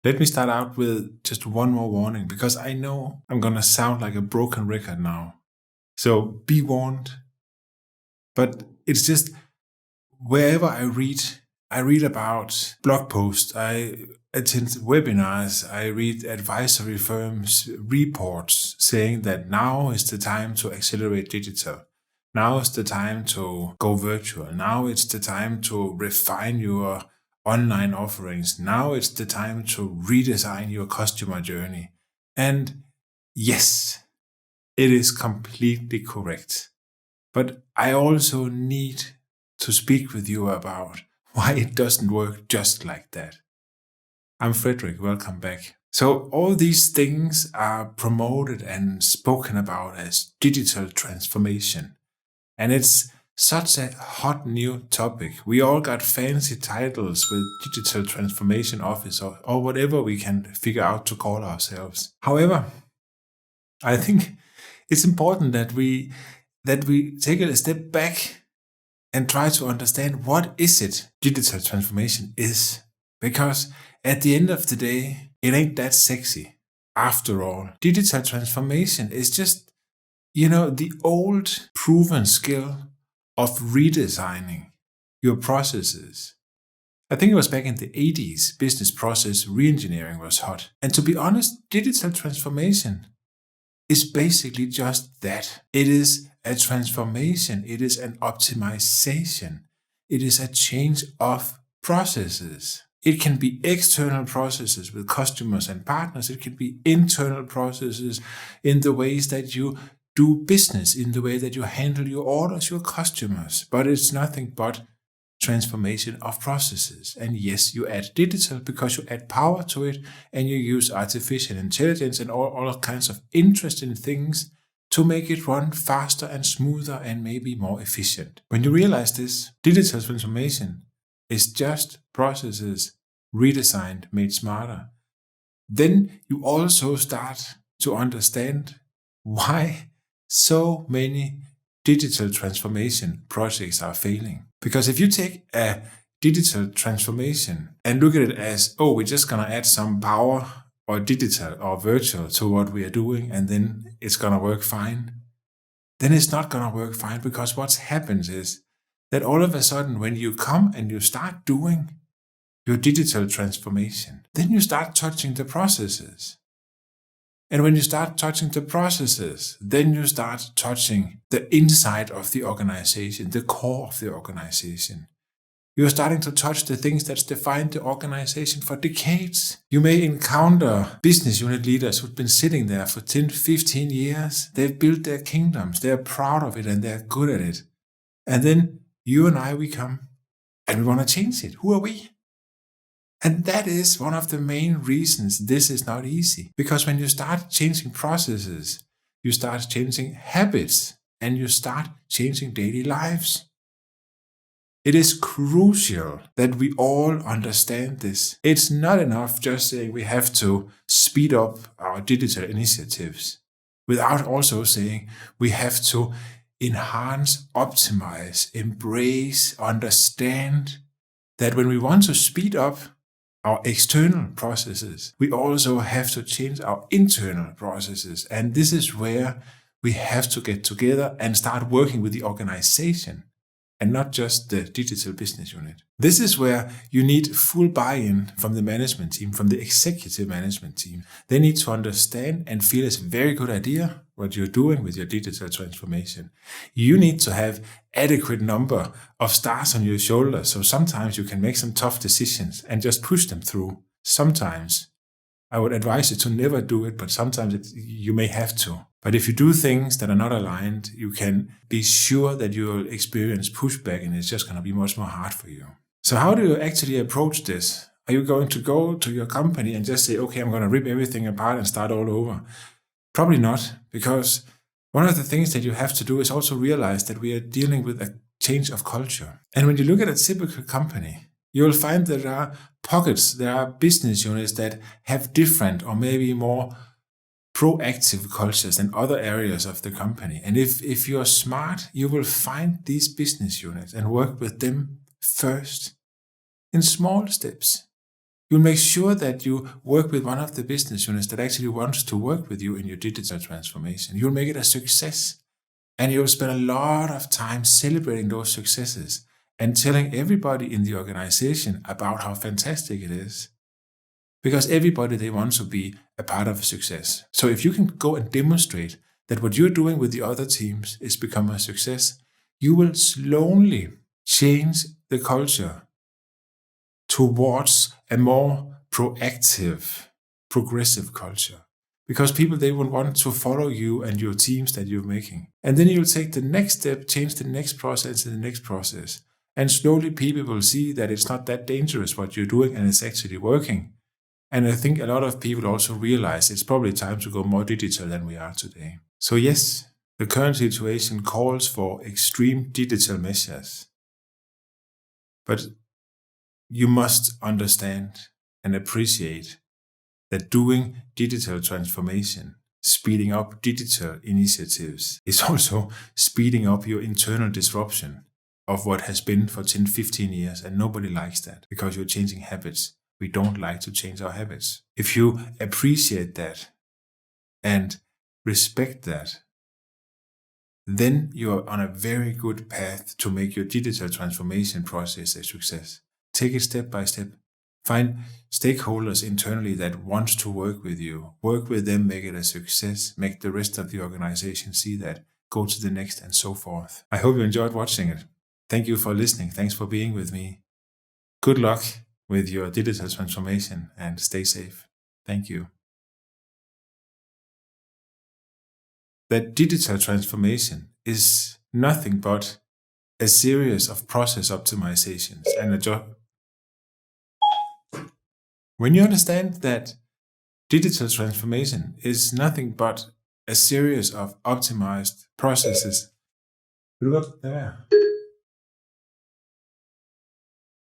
Let me start out with just one more warning because I know I'm going to sound like a broken record now. So be warned. But it's just wherever I read about blog posts, I attend webinars, I read advisory firms' reports saying that now is the time to accelerate digital. Now is the time to go virtual. Now it's the time to refine your online offerings. Now it's the time to redesign your customer journey. And yes, it is completely correct. But I also need to speak with you about why it doesn't work just like that. I'm Frederik, welcome back. So all these things are promoted and spoken about as digital transformation. And it's such a hot new topic. We all got fancy titles with digital transformation office or whatever we can figure out to call ourselves. However, I think it's important that we take a step back and try to understand what is it digital transformation is. Because at the end of the day, it ain't that sexy. After all, digital transformation is just, the old proven skill of redesigning your processes. I think it was back in the 80s, business process reengineering was hot. And to be honest, digital transformation is basically just that. It is a transformation. It is an optimization. It is a change of processes. It can be external processes with customers and partners. It can be internal processes in the ways that you do business, in the way that you handle your orders, your customers. But it's nothing but transformation of processes. And yes, you add digital because you add power to it and you use artificial intelligence and all kinds of interesting things to make it run faster and smoother and maybe more efficient. When you realize this, digital transformation is just processes redesigned, made smarter. Then you also start to understand why so many digital transformation projects are failing. Because if you take a digital transformation and look at it as, we're just going to add some power or digital or virtual to what we are doing and then it's going to work fine, then it's not going to work fine, because what happens is that all of a sudden when you come and you start doing your digital transformation, then you start touching the processes. And when you start touching the processes, then you start touching the inside of the organization, the core of the organization. You're starting to touch the things that's defined the organization for decades. You may encounter business unit leaders who've been sitting there for 10, 15 years. They've built their kingdoms. They're proud of it and they're good at it. And then you and I, we come and we want to change it. Who are we? And that is one of the main reasons this is not easy. Because when you start changing processes, you start changing habits and you start changing daily lives. It is crucial that we all understand this. It's not enough just saying we have to speed up our digital initiatives without also saying we have to enhance, optimize, embrace, understand that when we want to speed up our external processes, we also have to change our internal processes. And this is where we have to get together and start working with the organization and not just the digital business unit. This is where you need full buy-in from the management team, from the executive management team. They need to understand and feel it's a very good idea what you're doing with your digital transformation. You need to have adequate number of stars on your shoulders, so sometimes you can make some tough decisions and just push them through. Sometimes I would advise you to never do it, but sometimes you may have to. But if you do things that are not aligned, you can be sure that you will experience pushback and it's just going to be much more hard for you. So how do you actually approach this? Are you going to go to your company and just say, okay, I'm going to rip everything apart and start all over? Probably not, because one of the things that you have to do is also realize that we are dealing with a change of culture. And when you look at a typical company, you'll find that there are pockets, there are business units that have different or maybe more proactive cultures than other areas of the company. And if you're smart, you will find these business units and work with them first in small steps. You'll make sure that you work with one of the business units that actually wants to work with you in your digital transformation. You'll make it a success. And you'll spend a lot of time celebrating those successes and telling everybody in the organization about how fantastic it is. Because everybody, they want to be a part of a success. So if you can go and demonstrate that what you're doing with the other teams is become a success, you will slowly change the culture towards a more proactive, progressive culture. Because people, they will want to follow you and your teams that you're making. And then you'll take the next step, change the next process and the next process. And slowly people will see that it's not that dangerous what you're doing and it's actually working. And I think a lot of people also realize it's probably time to go more digital than we are today. So yes, the current situation calls for extreme digital measures. But you must understand and appreciate that doing digital transformation, speeding up digital initiatives, is also speeding up your internal disruption of what has been for 10, 15 years. And nobody likes that because you're changing habits. We don't like to change our habits. If you appreciate that and respect that, then you're on a very good path to make your digital transformation process a success. Take it step by step. Find stakeholders internally that want to work with you. Work with them, make it a success, make the rest of the organization see that, go to the next, and so forth. I hope you enjoyed watching it. Thank you for listening. Thanks for being with me. Good luck with your digital transformation and stay safe. Thank you. That digital transformation is nothing but a series of process optimizations and a job. When you understand that digital transformation is nothing but a series of optimized processes. Vil du godt lade være?